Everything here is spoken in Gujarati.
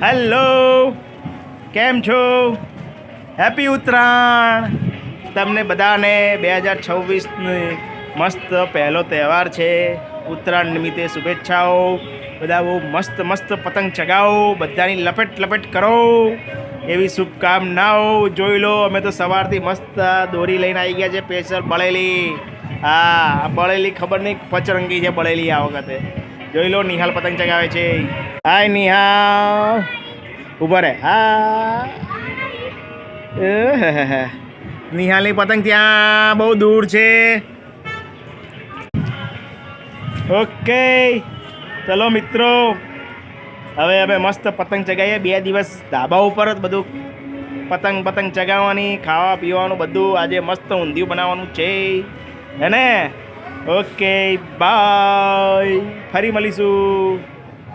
હેલો, કેમ છો? હેપી ઉત્તરાયણ તમને બધાને. 2026ની મસ્ત પહેલો તહેવાર છે. ઉત્તરાયણ નિમિત્તે શુભેચ્છાઓ. બધા બહુ મસ્ત મસ્ત પતંગ ચગાવો, બધાની લપેટ કરો એવી શુભકામનાઓ. જોઈ લો, અમે તો સવારથી મસ્ત દોરી લઈને આવી ગયા છે, સ્પેશિયલ બળેલી. હા, બળેલી ખબર નહીં પચરંગી છે બળેલી આ વખતે. જોઈ લો, નિહાલ પતંગ ચગાવે છે. હાય નિહાલ, ઉભા રહે. હા, નિહાલની પતંગ ત્યાં બહુ દૂર છે. ઓકે, ચલો મિત્રો, હવે અમે મસ્ત પતંગ ચગાવીએ. 2 દિવસ ધાબા ઉપર જ બધું પતંગ ચગાવવાની, ખાવા પીવાનું બધું. આજે મસ્ત ઊંધિયું બનાવવાનું છે, હે ને? ઓકે, બાય, ફરી મળીશું.